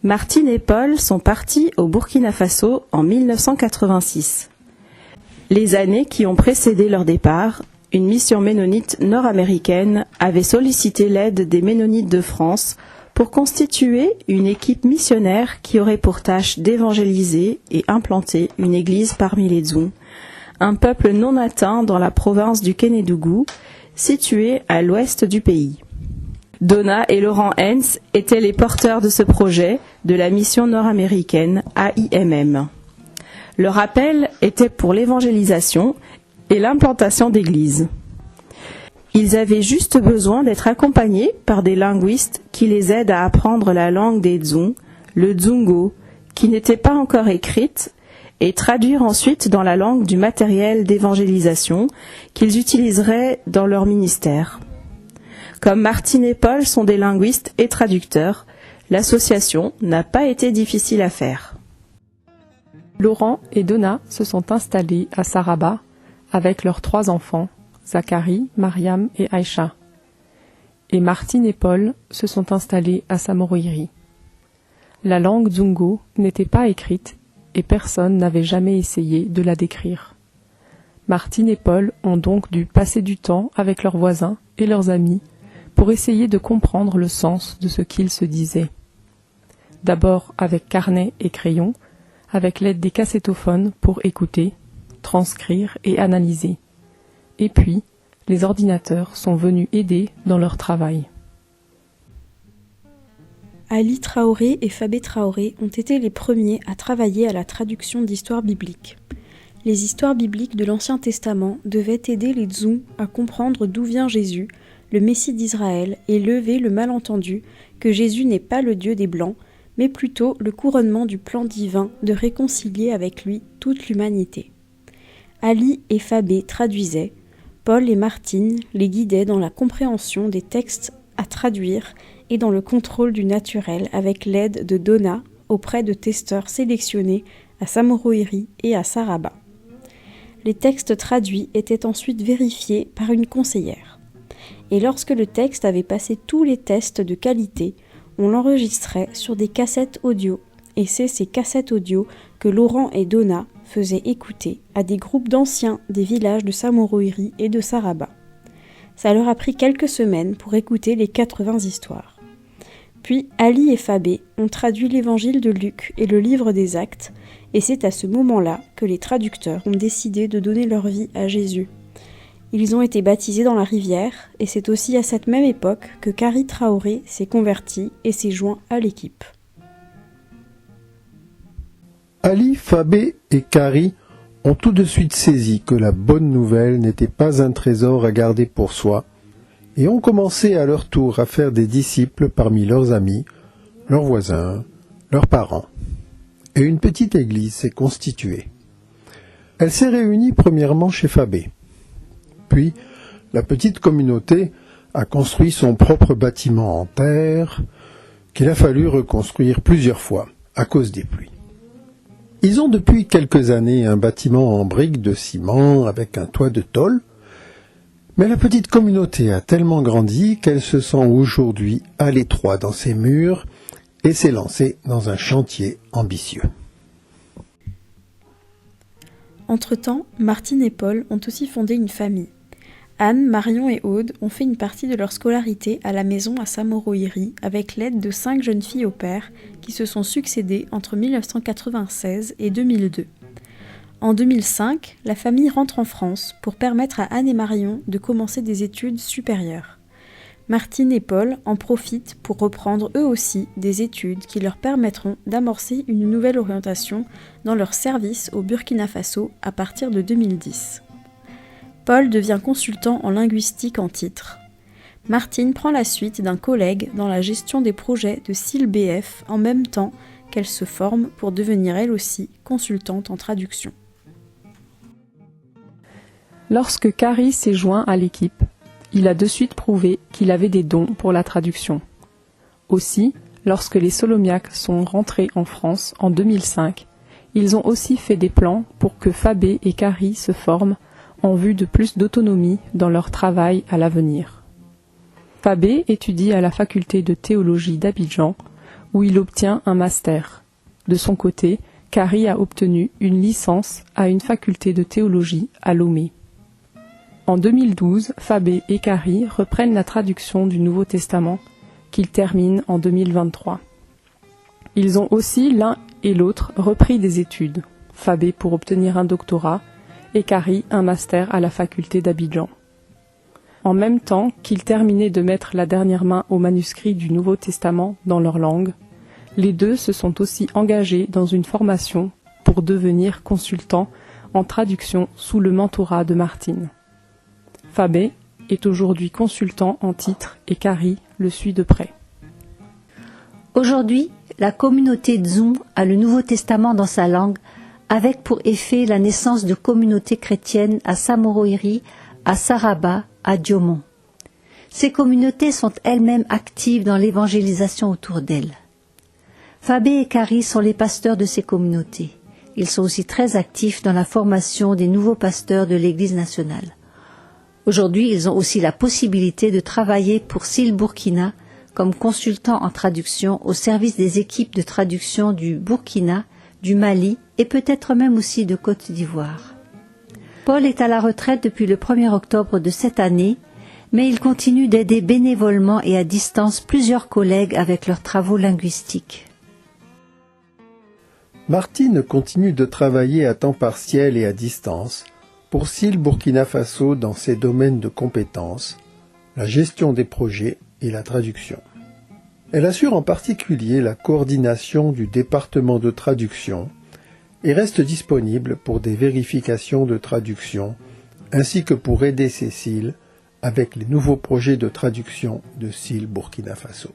Martine et Paul sont partis au Burkina Faso en 1986. Les années qui ont précédé leur départ, une mission ménonite nord-américaine avait sollicité l'aide des Ménonites de France pour constituer une équipe missionnaire qui aurait pour tâche d'évangéliser et implanter une église parmi les Dzous, un peuple non atteint dans la province du Kénédougou, située à l'ouest du pays. Donna et Laurent Hens étaient les porteurs de ce projet de la mission nord-américaine AIMM. Leur appel était pour l'évangélisation et l'implantation d'églises. Ils avaient juste besoin d'être accompagnés par des linguistes qui les aident à apprendre la langue des Dzous, le Dzungo, qui n'était pas encore écrite, et traduire ensuite dans la langue du matériel d'évangélisation qu'ils utiliseraient dans leur ministère. Comme Martine et Paul sont des linguistes et traducteurs, l'association n'a pas été difficile à faire. Laurent et Donna se sont installés à Saraba avec leurs 3 enfants, Zacharie, Mariam et Aïcha. Et Martine et Paul se sont installés à Samoroïri. La langue Dzungo n'était pas écrite et personne n'avait jamais essayé de la décrire. Martine et Paul ont donc dû passer du temps avec leurs voisins et leurs amis pour essayer de comprendre le sens de ce qu'ils se disaient. D'abord avec carnet et crayon, avec l'aide des cassettophones pour écouter, transcrire et analyser. Et puis, les ordinateurs sont venus aider dans leur travail. Ali Traoré et Fabé Traoré ont été les premiers à travailler à la traduction d'histoires bibliques. Les histoires bibliques de l'Ancien Testament devaient aider les Dzous à comprendre d'où vient Jésus, le Messie d'Israël, et lever le malentendu que Jésus n'est pas le Dieu des Blancs, mais plutôt le couronnement du plan divin de réconcilier avec lui toute l'humanité. Ali et Fabé traduisaient, Paul et Martine les guidaient dans la compréhension des textes à traduire et dans le contrôle du naturel avec l'aide de Donna auprès de testeurs sélectionnés à Samoroïri et à Saraba. Les textes traduits étaient ensuite vérifiés par une conseillère. Et lorsque le texte avait passé tous les tests de qualité, on l'enregistrait sur des cassettes audio, et c'est ces cassettes audio que Laurent et Donna faisaient écouter à des groupes d'anciens des villages de Samoroïri et de Saraba. Ça leur a pris quelques semaines pour écouter les 80 histoires. Puis Ali et Fabé ont traduit l'évangile de Luc et le livre des Actes, et c'est à ce moment-là que les traducteurs ont décidé de donner leur vie à Jésus. Ils ont été baptisés dans la rivière, et c'est aussi à cette même époque que Kari Traoré s'est converti et s'est joint à l'équipe. Ali, Fabé et Kari ont tout de suite saisi que la bonne nouvelle n'était pas un trésor à garder pour soi, et ont commencé à leur tour à faire des disciples parmi leurs amis, leurs voisins, leurs parents. Et une petite église s'est constituée. Elle s'est réunie premièrement chez Fabé. Puis, la petite communauté a construit son propre bâtiment en terre, qu'il a fallu reconstruire plusieurs fois à cause des pluies. Ils ont depuis quelques années un bâtiment en briques de ciment avec un toit de tôle, mais la petite communauté a tellement grandi qu'elle se sent aujourd'hui à l'étroit dans ses murs et s'est lancée dans un chantier ambitieux. Entre-temps, Martine et Paul ont aussi fondé une famille. Anne, Marion et Aude ont fait une partie de leur scolarité à la maison à Samoroïri avec l'aide de 5 jeunes filles au père qui se sont succédées entre 1996 et 2002. En 2005, la famille rentre en France pour permettre à Anne et Marion de commencer des études supérieures. Martine et Paul en profitent pour reprendre eux aussi des études qui leur permettront d'amorcer une nouvelle orientation dans leur service au Burkina Faso à partir de 2010. Paul devient consultant en linguistique en titre. Martine prend la suite d'un collègue dans la gestion des projets de SIL-BF en même temps qu'elle se forme pour devenir elle aussi consultante en traduction. Lorsque Kari s'est joint à l'équipe, il a de suite prouvé qu'il avait des dons pour la traduction. Aussi, lorsque les Solomiaques sont rentrés en France en 2005, ils ont aussi fait des plans pour que Fabé et Kari se forment en vue de plus d'autonomie dans leur travail à l'avenir. Fabé étudie à la faculté de théologie d'Abidjan, où il obtient un master. De son côté, Kari a obtenu une licence à une faculté de théologie à Lomé. En 2012, Fabé et Kari reprennent la traduction du Nouveau Testament, qu'ils terminent en 2023. Ils ont aussi l'un et l'autre repris des études, Fabé pour obtenir un doctorat et Kari un master à la faculté d'Abidjan. En même temps qu'ils terminaient de mettre la dernière main au manuscrit du Nouveau Testament dans leur langue, les deux se sont aussi engagés dans une formation pour devenir consultants en traduction sous le mentorat de Martine. Fabé est aujourd'hui consultant en titre et Kari le suit de près. Aujourd'hui, la communauté Dzung a le Nouveau Testament dans sa langue, avec pour effet la naissance de communautés chrétiennes à Samoroiri, à Saraba, à Diomon. Ces communautés sont elles-mêmes actives dans l'évangélisation autour d'elles. Fabé et Kari sont les pasteurs de ces communautés. Ils sont aussi très actifs dans la formation des nouveaux pasteurs de l'Église nationale. Aujourd'hui, ils ont aussi la possibilité de travailler pour SIL Burkina comme consultants en traduction au service des équipes de traduction du Burkina, du Mali et peut-être même aussi de Côte d'Ivoire. Paul est à la retraite depuis le 1er octobre de cette année, mais il continue d'aider bénévolement et à distance plusieurs collègues avec leurs travaux linguistiques. Martine continue de travailler à temps partiel et à distance pour SIL Burkina Faso dans ses domaines de compétences, la gestion des projets et la traduction. Elle assure en particulier la coordination du département de traduction et reste disponible pour des vérifications de traduction ainsi que pour aider Cécile avec les nouveaux projets de traduction de SIL Burkina Faso.